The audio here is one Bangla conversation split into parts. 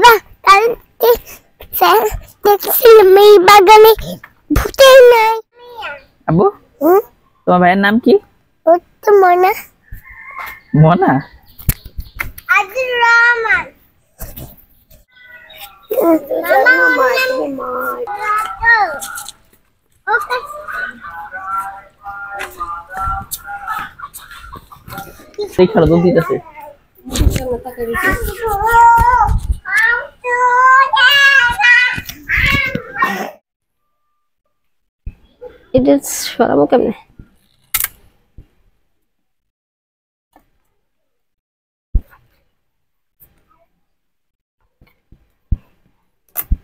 বাবা কালকে দেখছিলাম এই বাগানে ভূতের নাই। আব্বু তোমার ভাইয়ের নাম কি? ও তো মনা। মনা? আব্দুর রহমান। সেই খেলা দুধ দিতেছে। এটা সরাবো কেমনে?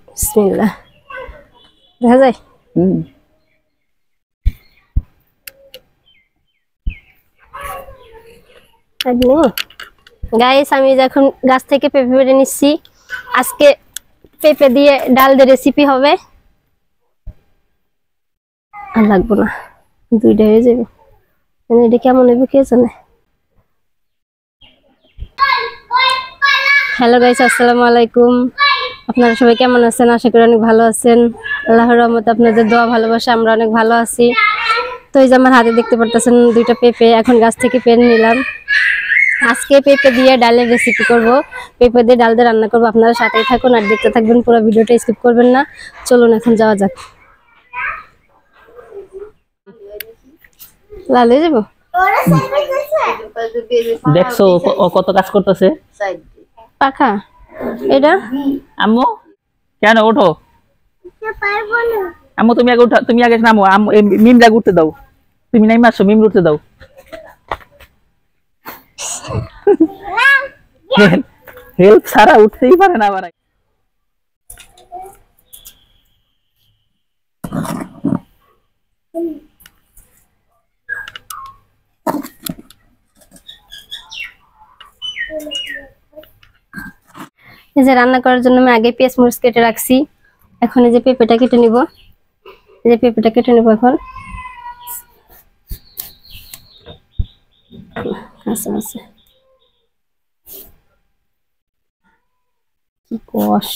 বিসমিল্লাহ। দেখা যায়? গাইস আমি যখন গাছ থেকে পেঁপে পেড়ে নিচ্ছি, আজকে পেঁপে দিয়ে ডাল দিয়ে রেসিপি হবে। আর লাগবো না, দুইটা হয়ে যাবে। এটা কেমন হবে কে জানে। হ্যালো গাইস, আসসালামু আলাইকুম। আপনারা সবাই কেমন আছেন? আশা করি অনেক ভালো আছেন। আল্লাহর রহমতে আপনাদের দোয়া ভালোবাসা আমরা অনেক ভালো আছি। তো এই যে আমার হাতে দেখতে পারতেছেন দুইটা পেঁপে, এখন গাছ থেকে পেড়ে নিলাম। আজকে পেঁপে দিয়ে ডালের রেসিপি করব, পেঁপে দিয়ে ডাল দিয়ে রান্না করবো। আপনারা সাথেই থাকুন আর দেখতে থাকবেন, পুরো ভিডিওটা স্কিপ করবেন না। চলুন এখন যাওয়া যাক। লাল হয়ে যাবো। দেখছো ও কত কাজ করতেছে? পাখা এটা। আম্মু কেন ওঠো? আম্মু তুমি আগে উঠো, তুমি আগে নামো। আম্মু মিম লাগে উঠতে দাও। তুমি নাই মাসো, মিম উঠতে দাও। হেল্প ছাড়া উঠতেই পারে না আবার। এই যে রান্না করার জন্য আমি আগে পেঁয়াজ মরিচ কেটে রাখছি। এখন এই যে পেঁপেটা কেটে নিব। এই যে পেঁপেটা কেটে নিব এখন। আচ্ছা আচ্ছা, কি কষ।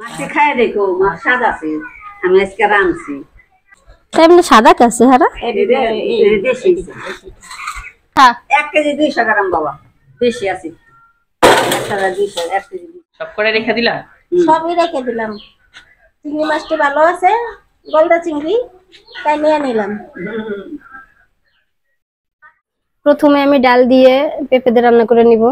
মাছকে খায় দেখো, মাছ স্বাদ আছে। আমি আজকে রাঁধছি। তাই এমনি সাদা কাছে হারা দেশি হ্যাঁ। 1 কেজি 200 গ্রাম বাবা, বেশি আছে। 1 কেজি সব করে রেখে দিলা? সবই রেখে দিলাম। চিংড়ি মাছটি ভালো আছে, গলদা চিংড়ি, তাই নিয়ে নিলাম। প্রথমে আমি ডাল দিয়ে পেঁপে দিয়ে রান্না করে নিব।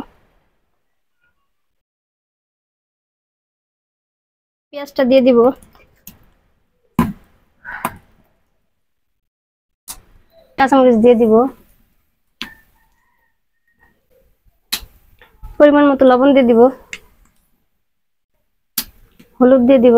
পেঁয়াজটা দিয়ে দিব, কাঁচামরিচ দিয়ে দিব, পরিমাণ মতো লবণ দিয়ে দিব, হলুদ দিয়ে দিব,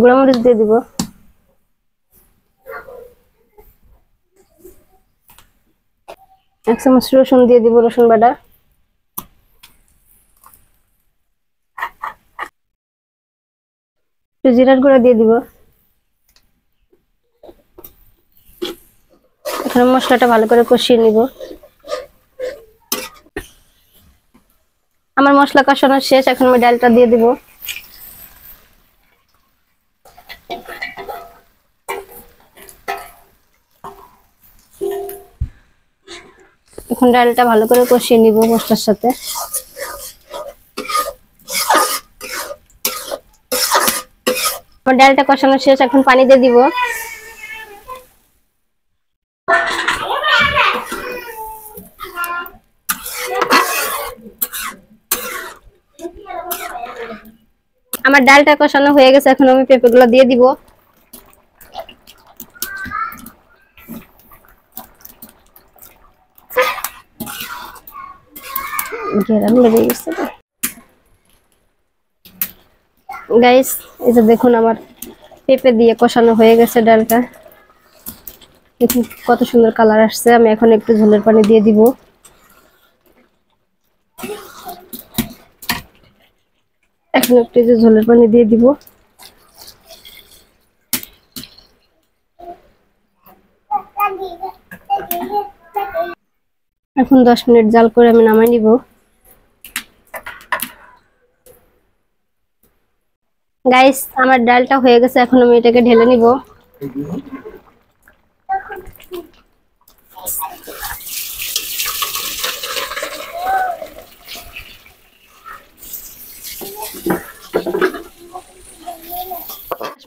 গুঁড়া মরিচ দিয়ে দিব, এক চামচ রসুন দিয়ে দিব, রসুন বাটা, জিরার গুঁড়া দিয়ে দিব। এখন মশলাটা ভালো করে কষিয়ে নিব। আমার মশলা কষানো শেষ, এখন আমি ডালটা দিয়ে দিব। এখন ডালটা ভালো করে কষিয়ে নিব মশলার সাথে। আমার ডালটা কষানো শেষ, এখন পানি দিয়ে দিব। আমার ডালটা কষানো হয়ে গেছে, এখন আমি পেঁপেগুলো দিয়ে দিব। ঘেরান বেড়ে গেছে গাইস। এই যে দেখুন আমার পেঁপে দিয়ে কষানো হয়ে গেছে ডালটা। দেখুন কত সুন্দর কালার আসছে। আমি এখন একটু ঝোলের পানি দিয়ে দিব। এখন একটু ঝোলের পানি দিয়ে দিব। এখন 10 মিনিট জাল করে আমি নামাই নিব। গাইস আমার ডালটা হয়ে গেছে, এখন আমি এটাকে ঢেলে নিব।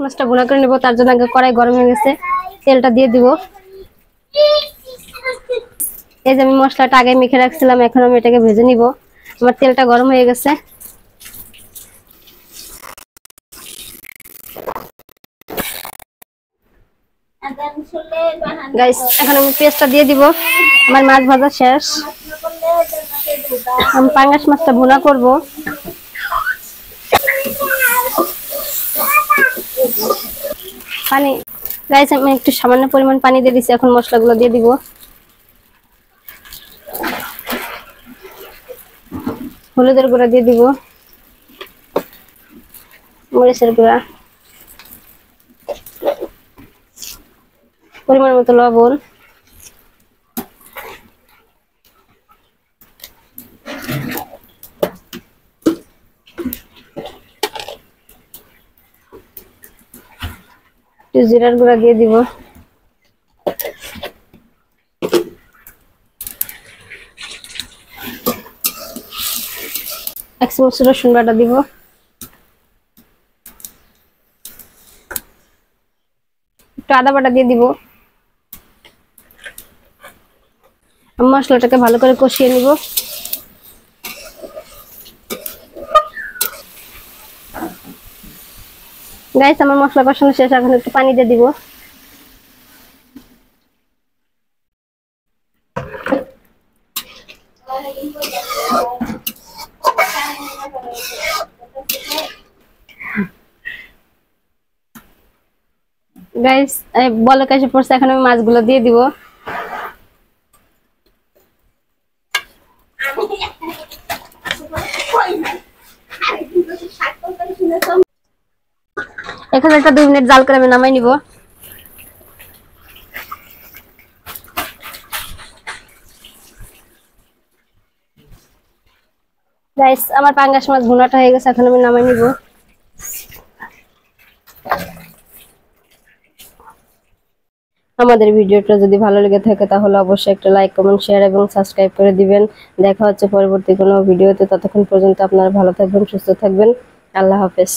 মাছটা ভুনা করে নিব, তার জন্য আগে কড়াই গরম হয়ে গেছে, তেলটা দিয়ে দিব। এই যে আমি মশলাটা আগে মেখে রাখছিলাম, এখন আমি এটাকে ভেজে নিব। আমার তেলটা গরম হয়ে গেছে। গাইস এখন আমি পেস্টটা দিয়ে দিব। আমার মাছ ভাজা শেষ, আমি পাঙ্গাস মাছটা ভুনা করব। পানি গাইস আমি একটু সামান্য পরিমাণ পানি দিয়ে দিচ্ছি। এখন মশলাগুলো দিয়ে দিব। হলুদের গুঁড়া দিয়ে দিব, মরিচের গুঁড়া, পরিমাণ মতো লবণ, একটু জিরার গুঁড়া দিয়ে দিব। এক চামচ রসুন বাটা দিব। একটু আদা বাটা দিয়ে দিব। মশলাটাকে ভালো করে কষিয়ে নিব। গাইস আমার মশলা কষানো শেষ, এখন একটু পানি দিয়ে দিব। গাইস বলক এসে পড়ছে, এখন আমি মাছগুলো দিয়ে দিব। এখন একটা 2 মিনিট জাল করে আমি নামাই নিব। গাইস আমার পাঙ্গাস মাছ ভুনাটা হয়ে গেছে, এখন আমি নামাই নিব। আমাদের ভিডিওটা যদি ভালো লেগে থাকে তাহলে অবশ্যই একটা লাইক, কমেন্ট, শেয়ার এবং সাবস্ক্রাইব করে দিবেন। দেখা হচ্ছে পরবর্তী কোনো ভিডিওতে। ততক্ষণ পর্যন্ত আপনারা ভালো থাকবেন, সুস্থ থাকবেন। আল্লাহ হাফেজ।